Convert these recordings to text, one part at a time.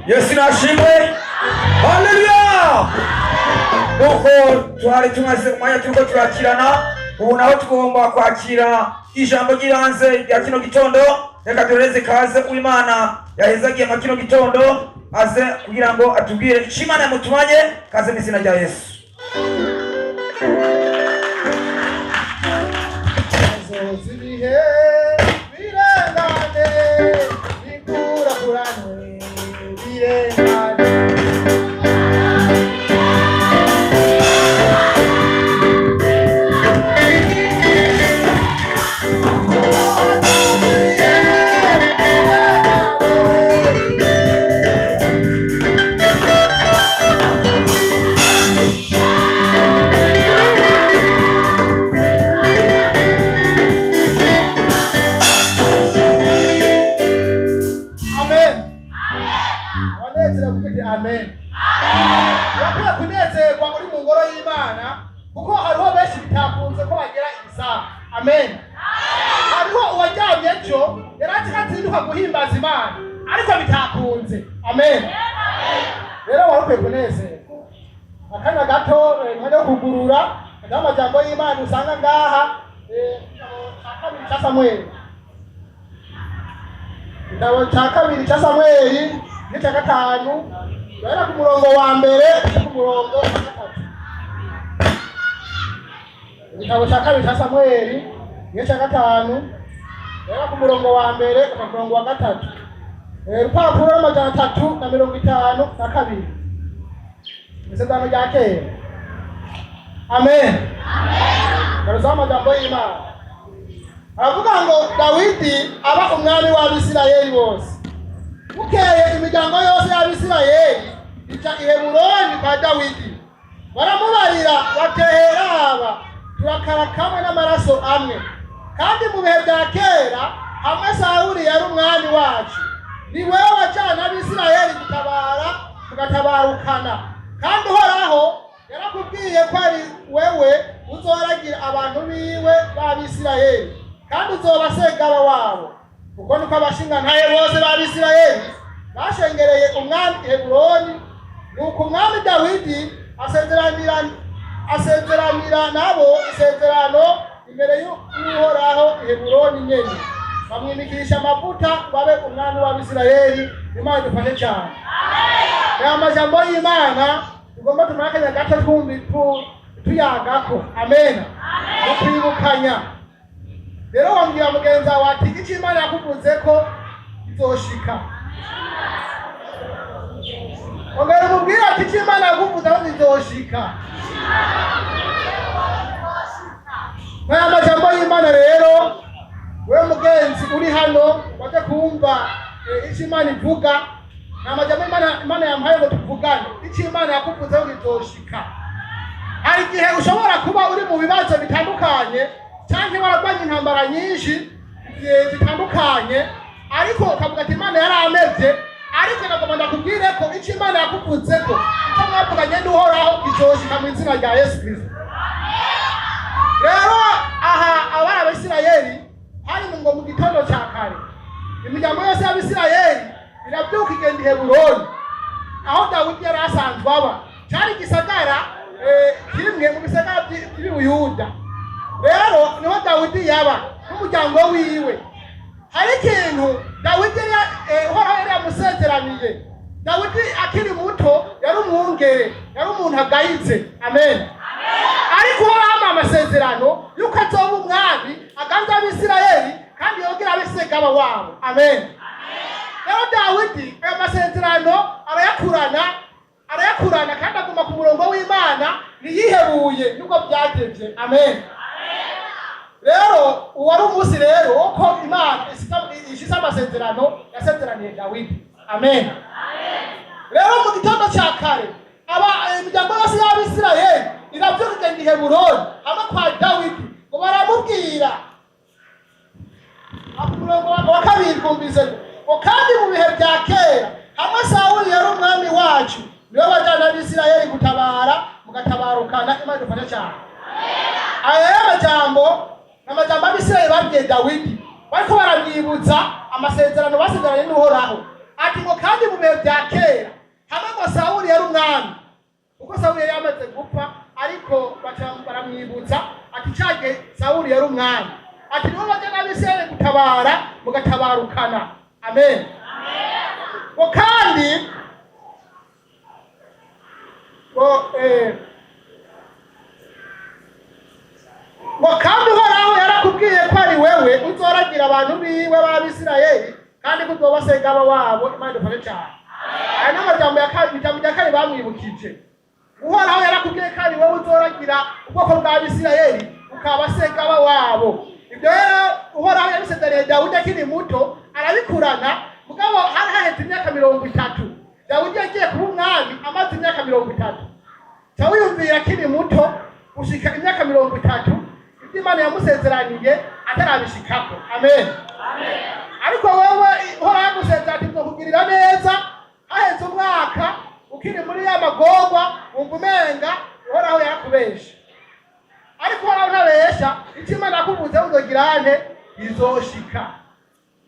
Yesu nashimwe. Haleluya. Nuko twari tumaze umwanya turiko turakirana, ubu naho tugomba kwakira ijambo ry'ibanze rya kino gitondo. Reka dureze kaze uw'Imana yahezagiye mu kino gitondo aze kugira ngo atubwire ico Imana yamutumanye. Kaze mu izina rya Yesu. Zibihe birengane bikurakuranwe birengane Amen. Yakwiye kunezerwa uri mu ngoro y'Imana kuko hariho benshi bitakunze ko bagera ibisaha. Amen. Hariho uwaryamye ejo yaratinduka guhimbaza Imana ariko bitakunze. Amen. Rero warukwiye kunezerwa. Akanya gato nkajya kugurura amajambo y'Imana usanga ngaha Igitabo cya kabiri cya Samweli n'ica gatanu Bera ku murongo wa mbere ku murongo wa gatatu. Igitabo cya kabiri cya Samweli n'ica gatanu bera ku murongo wa mbere ku murongo wa gatatu. Urupapuro rw'amajana 352. Isezerano rya kera. Amen. Karuzwa amajambo y'Imana. Aravuga ngo Dawidi aba umwami w'Abisirayeli bose. Bukeye imiryango yose y'Abisirayeli ica i Heburoni kwa Dawidi. Baramubarira batehera turakara kamwe n'amaraso amwe. Kandi mu bihe bya kera hamwe Sawuli yari umwami wacu. Ni wewe wajana Abisirayeli gutabara tugatabarukana. Kandi Uhoraho yarakubwiye ko ari wewe uzoragira abantu biwe b'Abisirayeli. Kandi uzobasegaba wabo. Kuko nuko abashingantahe bose b'Abisirayeli bashengereye umwami Heburoni. Nuko umwami Dawidi asezeranira nabo isezerano imbere y'Uhoraho i Heburoni nyene. Bamwimikisha amavuta babe umwami w'Abisirayeli. Imana idufashe cyane. Amen. Amajambo y'Imana tugomba tumakanya gato tuyagako. Amen. Ukwibukanya. Rero wambwira mugenzi wawe ati iki Imana yakuvuze ko izoshika. Ongera umubwira ati iki Imana yakuvuze ko izoshika. Aya majambo y'Imana rero wewe mugenzi uri hano waje kumva iki Imana ivuga na majambo Imana yampaye ngo tuvugane. Iki Imana yakuvuze ko izoshika. Hari igihe ushobora kuba uri mu bibazo bitandukanye cyangwa waragwanye intambara nyinshi zitandukanye ariko ukavuga ati Imana yaramevye ariko nagomba ndakubwire ko icyo Imana yakuvuze ko icyo mwavuganye n'Uhoraho izoshika mu izina rya Yesu Kristo. Rero aha abana b'Abisirayeli hari ngo mu gitondo cya kare imiryango yose y'Abisirayeli irabyuka igenda i Heburoni aho Dawidi yari asanzwe aba. Cyari gisagara kimwe mu bisagara by'Ubuyuda. Rero niho Dawidi yaba n'umuryango wiwe. Hari ikintu Dawidi Uhoraho yari yamusezeraniye. Dawidi akiri muto yari umwungere, yari umuntu agayitse. Amen. Ariko Uhoraho amasezerano yuko azoba umwami aganza Abisirayeli kandi yogira abisegaba wabo. Amen. Rero Dawidi aya masezerano arayakurana kandi aguma ku murongo w'Imana niyihebuye nuko byagenze. Amen. Rero uwari umunsi rero uko Imana ishize amasezerano yasezeraniye Dawidi. Amen. Rero mu gitondo cya kare imiryango yose y'Abisirayeli irabyuka igenda i Heburoni hamwe kwa Dawidi ngo baramubwira umurongo wa kabiri kumvise ngo kandi mu bihe bya kera hamwe Sawuli yari umwami wacu niwe wajana Abisirayeli gutabara mugatabarukana. Imana idufashe cyane. Aya majambo n'amajambo Abisirayeli babwiye Dawidi bariko baramwibutsa amasezerano basezeranye n'Uhoraho ati ngo kandi mu bihe bya kera kuko Sawuli yari yamaze gupfa, ariko baramwibutsa ati cage Sawuli yari umwami, ati nibo baje n'Abisirayeli gutabara mugatabarukana. Amen. Ngo kandi Uhoraho yarakubwiye ko ari wewe uzoragira abantu biwe b'Abisirayeli kandi ko uzobasega wabo Imana idufashe cyane. Aya ni amajambo ya kabiri, ijambo rya kabiri bamwibukije. Uhoraho yarakubwiye ko ari wewe uzoragira ubwoko bw'Abisirayeli ukabasega wabo. Ibyo rero Uhoraho yabisezereye Dawudi akiri muto, arabikurana, mugabo hari haheze imyaka 30. Dawudi yagiye kuba umwami amaze imyaka 30. Cyawiyumvira akiri muto gushika imyaka 30, ibyo Imana yamusezeraniye atarabishikako. Amen. Amen. Ariko wewe Uhoraho yagusezeraniye ati nzokugirira neza, haheze umwaka ukiri muri ya magorwa, wumva umenga Uhoraho yarakubesha. Ariko Uhoraho ntabesha, icyo Imana yakuvuze uzogirane izoshika.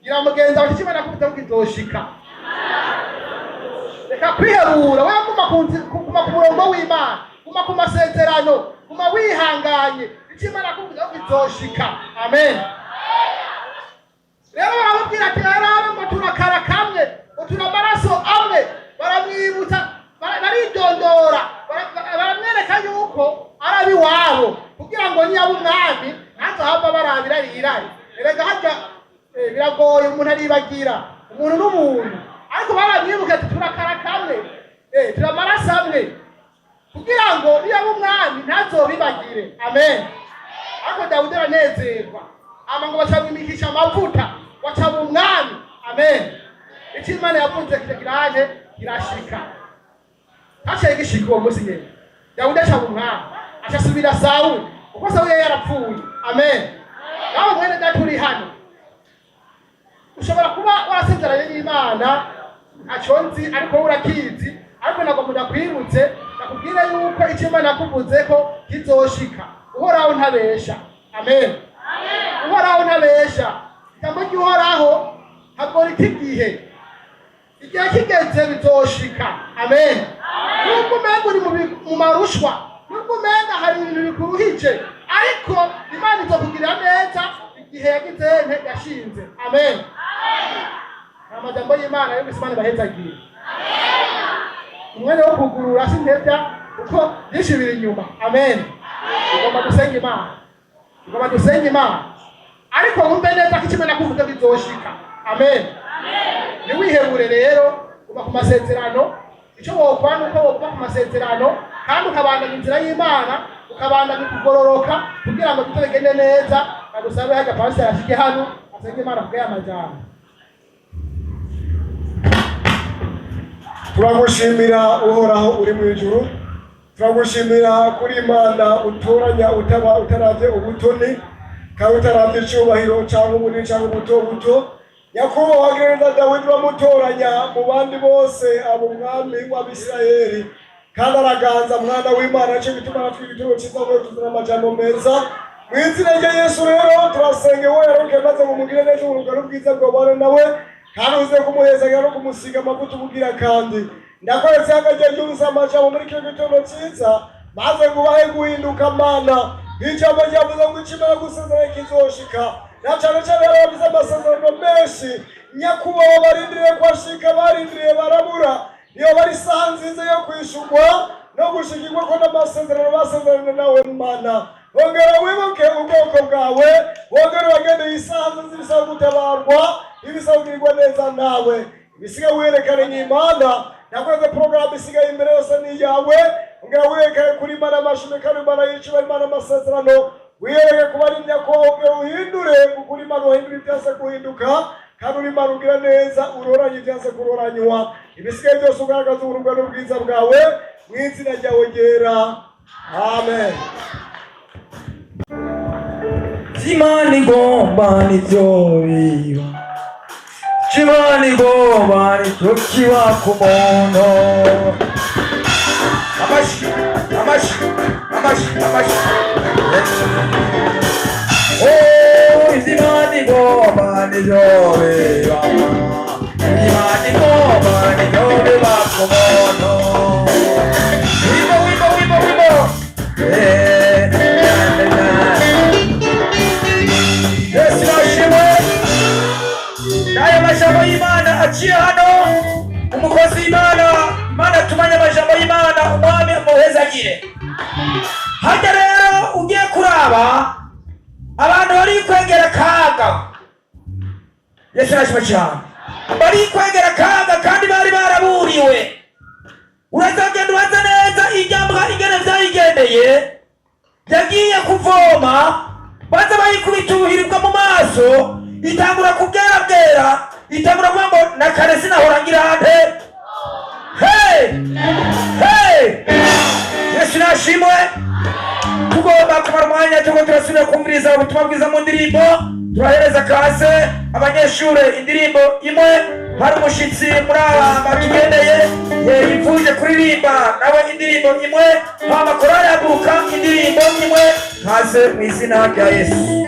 Gira mugenzi wawe, icyo Imana yakuvuze kizoshika. Reka kwiherura, wewe kuma ku murongo w'Imana, kuma ku masezerano, kuma wihanganye, icyo Imana yakuvuze kizoshika. Amen. Rero barababwira ati arabe ngo turakara kamwe, ngo turamaraso amwe, baramwibutsa, baridondora, baramwereka yuko arabi wabo, kugira ngo niyaba umwami ntazahava barabira rirari. Erega harya biragoye umuntu aribagira umuntu n'umuntu, ariko baramwibuka ati turakara kamwe, turamaraso amwe, kugira ngo niyaba umwami ntazobibagire. Amen. Ariko Dawudi aranezerwa, ama ngo bacamwimikisha amavuta, bacaba umwami. Amen. Icyo Imana yavuze kiragiraje kirashika. Haciye gishika uwo munsi nyene Dawudi acaba umwami, acasubira Sawuli, kuko Sawuli yari yarapfuye. Amen. Nawe mwene data uri hano, ushobora kuba warasezeranye n'Imana aconzi, ariko urakizi, ariko nagomba ndakwibutse nakubwire yuko icyo Imana yakuvuze ko kizoshika. Uhoraho ntabesha. Amen. Uhoraho ntabesha. Ijambo ry'Uhoraho ntabwo ritigihe, igihe kigeze bizoshika. Amen. Nubwo umenga uri mu marushwa, nubwo umenga hari ibintu bikuruhije, ariko Imana izokugirira neza igihe yagize yashinze. Amen. Amajambo y'Imana yo Imana bahezagiye. Umwanya wo kugurura sintebya uko byinshi biri inyuma. Amen. Ugomba gusenga Imana, ugomba gusenga Imana, ariko wumve neza ko Imana yakuvuze bizoshika. Amen. Niwihebure rero uba ku masezerano, icyo wokora nuko wokuba ku masezerano kandi ukabandanya inzira y'Imana, ukabandanya kugororoka kugira ngo bitogende neza. Nagusabe haga pastor ashike hano asenge Imana kugira amajambo. Turagushimira Uhoraho uri mu ijuru, turagushimira kuri Imana utoranya utaravye ubutoni, kandi utaravye icyubahiro cyangwa ubunini cyangwa ubuto. Nyakubahwa wagereza Dawidi bamutoranya mu bandi bose abo umwami w'Abisirayeli, kandi araganza mwana w'Imana. Cyo bituma natwe igitego cyiza ngo tuzana amajambo meza mu izina rya Yesu. Rero turasenge wowe yaroke maze mumugire neza urugero bwiza bw'abana nawe, kandi uze kumuhezagira no kumusiga amavuta ubugira. Kandi ndakoretse hagajya ryuza amajambo muri kino gitondo cyiza, maze ngubahe guhinduka Mana. Ijambo ryavuze ngo Imana gusezerana kizoshika, na cyane cyane abagize amasezerano menshi. Nyakubahwa barindiriye kwashika, barindiriye barabura, niyo bari saha nziza yo kwishurwa no gushikirwa ko n'amasezerano basezerana nawe Mana. Wongera wibuke ubwoko bwawe, wongera wagendeye isaha nziza ibisaba gutabarwa, ibisaba kugirirwa neza nawe, ibisiga werekane n'Imana. Nakweze porogaramu isigaye imbere yose ni yawe, ongera werekane kuri Imana amashimwe, kandi Imana yicuba, Imana amasezerano wiyereke kuba ari Nyakubahwa, uhindure kuri Imana, uhindure ibyase guhinduka, kandi uri Imana ugira neza, uroranye ibyase kuroranywa. Ibisigaye byose ugaragaza uburunga n'ubwiza bwawe mu izina ryawe ryera. Amen. Imana igomba nivyo biba, Imana igomba nivyo kiba ku muntu. Amashi, amashi, amashi, amashi. Oh, Imana igomba nivyo biba, Imana igomba nivyo biba ku muntu. bahezagire. Hajya rero ugiye kuraba abantu bari kwegera kaga. Yesu arashima cyane. Bari kwegera kaga kandi bari baraburiwe. Urazagenda ubaze neza inyambwa ingene vyayigendeye. Yagiye kuvoma baza bayikubita ubuhirirwa mu maso itangura kubwerabwera itangura kuvuga ngo na kare sinahora ngira nte. Hey! Hey! Yesu nashimwe. Tugomba kumara umwanya tuko turasubira kumviriza ubutumwa bwiza mu ndirimbo. Turahereza kaze abanyeshure indirimbo imwe. Hari umushitsi muri aba batugendeye yifuje kuririmba nawe indirimbo imwe. Hama korali yaguruka indirimbo imwe. Kaze mu izina rya Yesu.